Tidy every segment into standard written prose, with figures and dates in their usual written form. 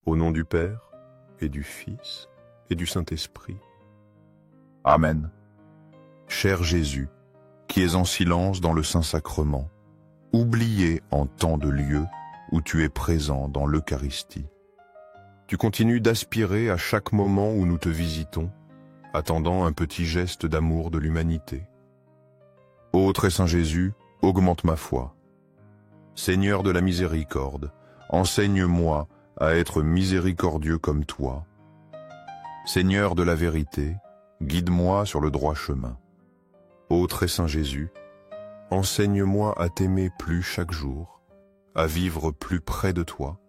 Au nom du Père, et du Fils, et du Saint-Esprit. Amen. Cher Jésus, qui es en silence dans le Saint-Sacrement, oublié en tant de lieux où tu es présent dans l'Eucharistie. Tu continues d'aspirer à chaque moment où nous te visitons, attendant un petit geste d'amour de l'humanité. Ô très saint Jésus, augmente ma foi. Seigneur de la miséricorde, enseigne-moi à être miséricordieux comme toi. Seigneur de la vérité, guide-moi sur le droit chemin. Ô très saint Jésus, enseigne-moi à t'aimer plus chaque jour, à vivre plus près de toi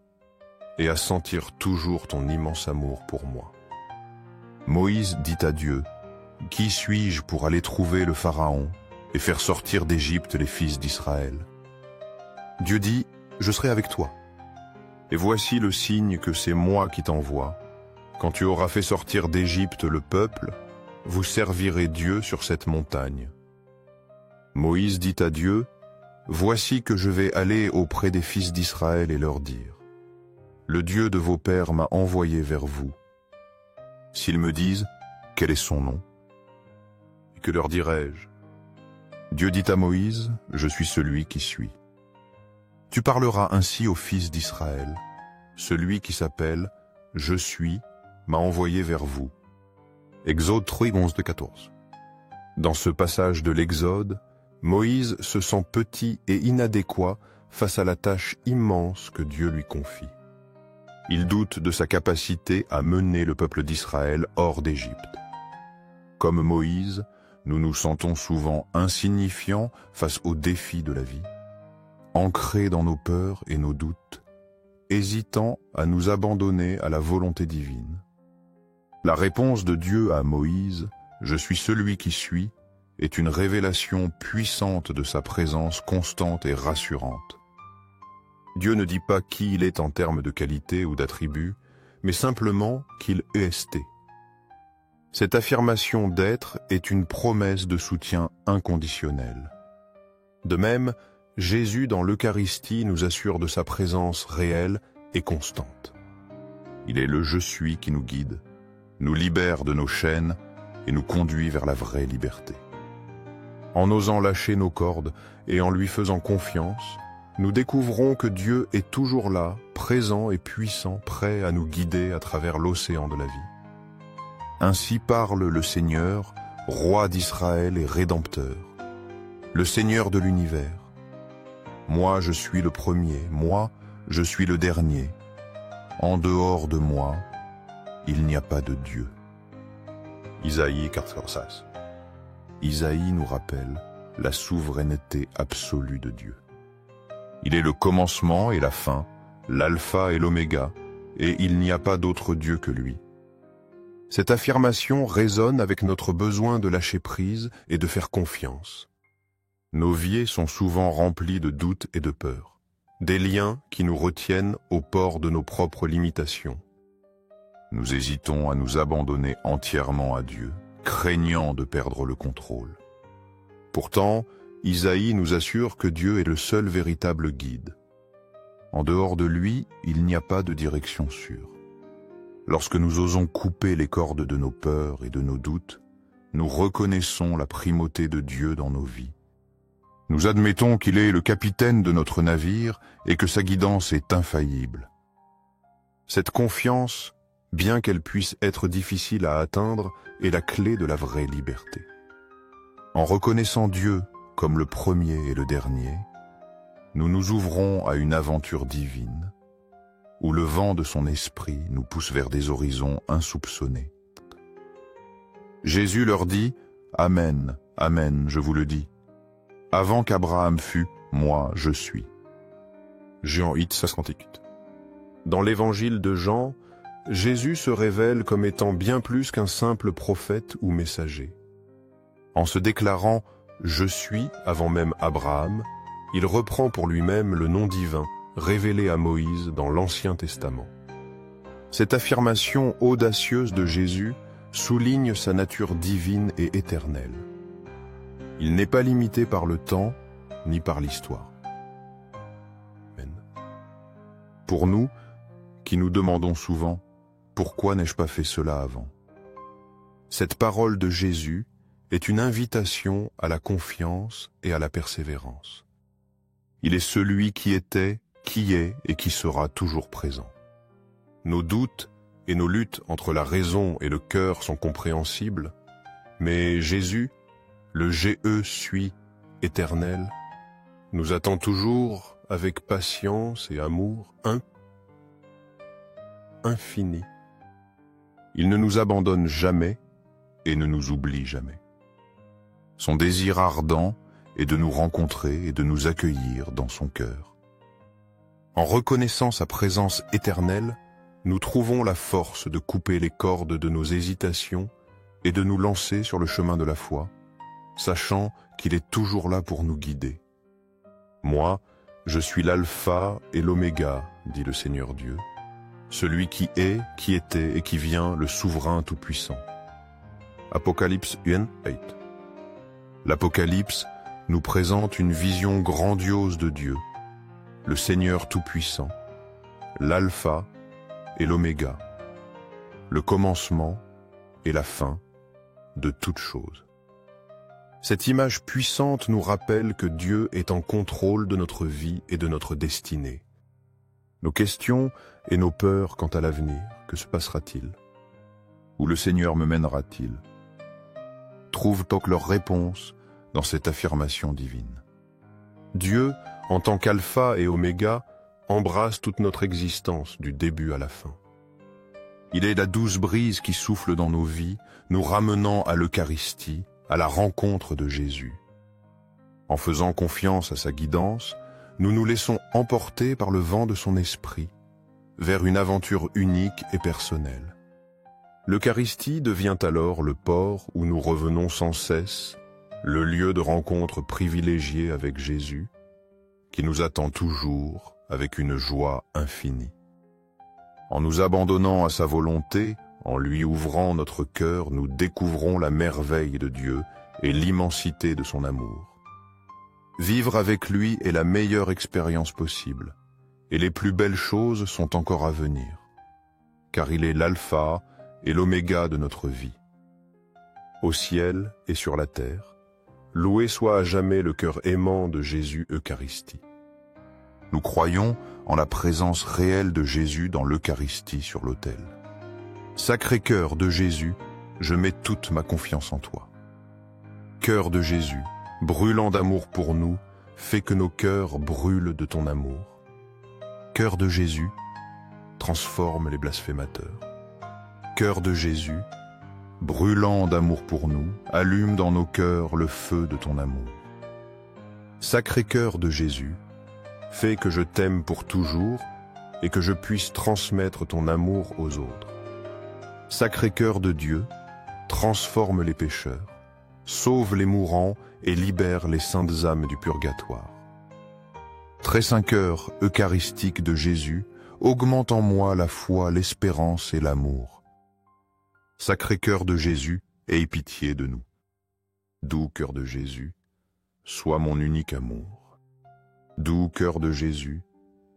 et à sentir toujours ton immense amour pour moi. Moïse dit à Dieu, « Qui suis-je pour aller trouver le Pharaon et faire sortir d'Égypte les fils d'Israël ?» Dieu dit, « Je serai avec toi. Et voici le signe que c'est moi qui t'envoie. Quand tu auras fait sortir d'Égypte le peuple, vous servirez Dieu sur cette montagne. » Moïse dit à Dieu, « Voici que je vais aller auprès des fils d'Israël et leur dire, « Le Dieu de vos pères m'a envoyé vers vous. » S'ils me disent, « Quel est son nom ?» Et que leur dirai-je? Dieu dit à Moïse, « Je suis celui qui suis. » Tu parleras ainsi aux fils d'Israël. Celui qui s'appelle « Je suis » m'a envoyé vers vous. Exode 3, 11-14. Dans ce passage de l'Exode, Moïse se sent petit et inadéquat face à la tâche immense que Dieu lui confie. Il doute de sa capacité à mener le peuple d'Israël hors d'Égypte. Comme Moïse, nous nous sentons souvent insignifiants face aux défis de la vie, ancrés dans nos peurs et nos doutes, hésitant à nous abandonner à la volonté divine. La réponse de Dieu à Moïse, « Je suis celui qui suis », est une révélation puissante de sa présence constante et rassurante. Dieu ne dit pas qui il est en termes de qualité ou d'attributs, mais simplement qu'il est. Cette affirmation d'être est une promesse de soutien inconditionnel. De même, Jésus dans l'Eucharistie nous assure de sa présence réelle et constante. Il est le « Je suis » qui nous guide, nous libère de nos chaînes et nous conduit vers la vraie liberté. En osant lâcher nos cordes et en lui faisant confiance, nous découvrons que Dieu est toujours là, présent et puissant, prêt à nous guider à travers l'océan de la vie. Ainsi parle le Seigneur, roi d'Israël et rédempteur, le Seigneur de l'univers. Moi, je suis le premier, moi, je suis le dernier. En dehors de moi, il n'y a pas de Dieu. Isaïe 14:16. Isaïe nous rappelle la souveraineté absolue de Dieu. Il est le commencement et la fin, l'alpha et l'oméga, et il n'y a pas d'autre Dieu que lui. Cette affirmation résonne avec notre besoin de lâcher prise et de faire confiance. Nos vies sont souvent remplies de doutes et de peurs, des liens qui nous retiennent au port de nos propres limitations. Nous hésitons à nous abandonner entièrement à Dieu, craignant de perdre le contrôle. Pourtant, Isaïe nous assure que Dieu est le seul véritable guide. En dehors de lui, il n'y a pas de direction sûre. Lorsque nous osons couper les cordes de nos peurs et de nos doutes, nous reconnaissons la primauté de Dieu dans nos vies. Nous admettons qu'il est le capitaine de notre navire et que sa guidance est infaillible. Cette confiance, bien qu'elle puisse être difficile à atteindre, est la clé de la vraie liberté. En reconnaissant Dieu comme le premier et le dernier, nous nous ouvrons à une aventure divine, où le vent de son esprit nous pousse vers des horizons insoupçonnés. Jésus leur dit, « Amen, Amen, je vous le dis. Avant qu'Abraham fût, moi je suis. » Jean 8:58. Dans l'évangile de Jean, Jésus se révèle comme étant bien plus qu'un simple prophète ou messager. En se déclarant « Je suis » avant même Abraham, il reprend pour lui-même le nom divin révélé à Moïse dans l'Ancien Testament. Cette affirmation audacieuse de Jésus souligne sa nature divine et éternelle. Il n'est pas limité par le temps ni par l'histoire. Amen. Pour nous, qui nous demandons souvent « Pourquoi n'ai-je pas fait cela avant ?» Cette parole de Jésus est une invitation à la confiance et à la persévérance. Il est celui qui était, qui est et qui sera toujours présent. Nos doutes et nos luttes entre la raison et le cœur sont compréhensibles, mais Jésus, le Je suis éternel, nous attend toujours avec patience et amour infini. Il ne nous abandonne jamais et ne nous oublie jamais. Son désir ardent est de nous rencontrer et de nous accueillir dans son cœur. En reconnaissant sa présence éternelle, nous trouvons la force de couper les cordes de nos hésitations et de nous lancer sur le chemin de la foi, sachant qu'il est toujours là pour nous guider. Moi, je suis l'alpha et l'oméga, dit le Seigneur Dieu, celui qui est, qui était et qui vient, le souverain tout-puissant. Apocalypse 1:8. L'Apocalypse nous présente une vision grandiose de Dieu, le Seigneur tout-puissant, l'alpha et l'oméga, le commencement et la fin de toutes choses. Cette image puissante nous rappelle que Dieu est en contrôle de notre vie et de notre destinée. Nos questions et nos peurs quant à l'avenir, que se passera-t-il? Où le Seigneur me mènera-t-il? Trouvent donc leur réponse dans cette affirmation divine. Dieu, en tant qu'alpha et oméga, embrasse toute notre existence du début à la fin. Il est la douce brise qui souffle dans nos vies, nous ramenant à l'Eucharistie, à la rencontre de Jésus. En faisant confiance à sa guidance, nous nous laissons emporter par le vent de son esprit, vers une aventure unique et personnelle. L'Eucharistie devient alors le port où nous revenons sans cesse, le lieu de rencontre privilégié avec Jésus, qui nous attend toujours avec une joie infinie. En nous abandonnant à sa volonté, en lui ouvrant notre cœur, nous découvrons la merveille de Dieu et l'immensité de son amour. Vivre avec lui est la meilleure expérience possible, et les plus belles choses sont encore à venir, car il est l'alpha et l'oméga de notre vie. Au ciel et sur la terre, loué soit à jamais le cœur aimant de Jésus Eucharistie. Nous croyons en la présence réelle de Jésus dans l'Eucharistie sur l'autel. Sacré-Cœur de Jésus, je mets toute ma confiance en toi. Cœur de Jésus, brûlant d'amour pour nous, fais que nos cœurs brûlent de ton amour. Cœur de Jésus, transforme les blasphémateurs. Cœur de Jésus, brûlant d'amour pour nous, allume dans nos cœurs le feu de ton amour. Sacré-Cœur de Jésus, fais que je t'aime pour toujours et que je puisse transmettre ton amour aux autres. Sacré-Cœur de Dieu, transforme les pécheurs, sauve les mourants et libère les saintes âmes du purgatoire. Très saint cœur eucharistique de Jésus, augmente en moi la foi, l'espérance et l'amour. Sacré-Cœur de Jésus, aie pitié de nous. Doux cœur de Jésus, sois mon unique amour. Doux cœur de Jésus,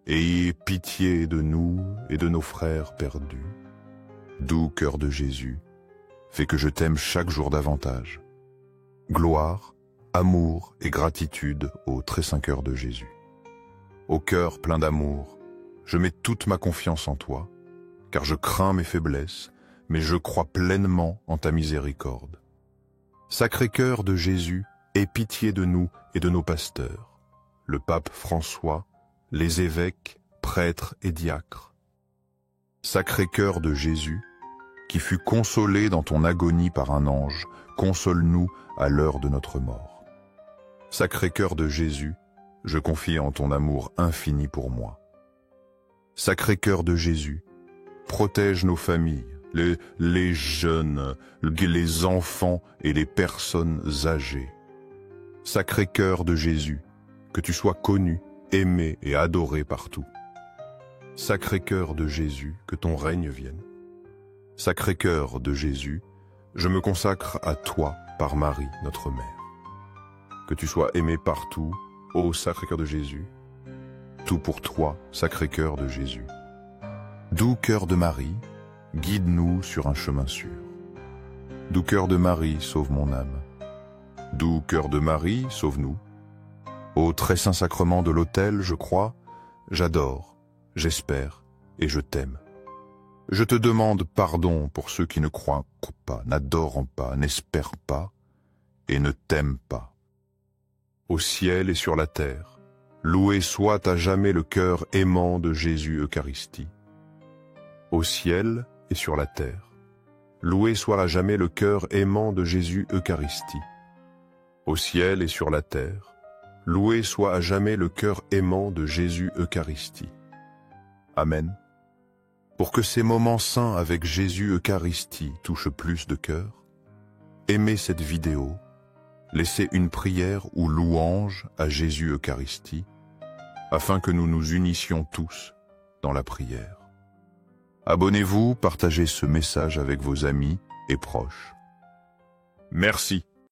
ayez pitié de nous et de nos frères perdus. Doux cœur de Jésus, fais que je t'aime chaque jour davantage. Gloire, amour et gratitude au très saint cœur de Jésus. Au cœur plein d'amour, je mets toute ma confiance en toi, car je crains mes faiblesses, mais je crois pleinement en ta miséricorde. Sacré-Cœur de Jésus, aie pitié de nous et de nos pasteurs, le pape François, les évêques, prêtres et diacres. Sacré-Cœur de Jésus, qui fut consolé dans ton agonie par un ange, console-nous à l'heure de notre mort. Sacré-Cœur de Jésus, je confie en ton amour infini pour moi. Sacré-Cœur de Jésus, protège nos familles, les jeunes, les enfants et les personnes âgées. Sacré-Cœur de Jésus, que tu sois connu, aimé et adoré partout. Sacré-Cœur de Jésus, que ton règne vienne. Sacré-Cœur de Jésus, je me consacre à toi par Marie, notre mère. Que tu sois aimé partout, ô Sacré-Cœur de Jésus. Tout pour toi, Sacré-Cœur de Jésus. Doux cœur de Marie, guide-nous sur un chemin sûr. Doux cœur de Marie, sauve mon âme. Doux cœur de Marie, sauve-nous. Au très saint sacrement de l'autel, je crois, j'adore, j'espère et je t'aime. Je te demande pardon pour ceux qui ne croient pas, n'adorent pas, n'espèrent pas et ne t'aiment pas. Au ciel et sur la terre, loué soit à jamais le cœur aimant de Jésus Eucharistie. Au ciel et sur la terre, loué soit à jamais le cœur aimant de Jésus Eucharistie. Au ciel et sur la terre, loué soit à jamais le cœur aimant de Jésus Eucharistie. Amen. Pour que ces moments saints avec Jésus Eucharistie touchent plus de cœurs, aimez cette vidéo, laissez une prière ou louange à Jésus Eucharistie, afin que nous nous unissions tous dans la prière. Abonnez-vous, partagez ce message avec vos amis et proches. Merci.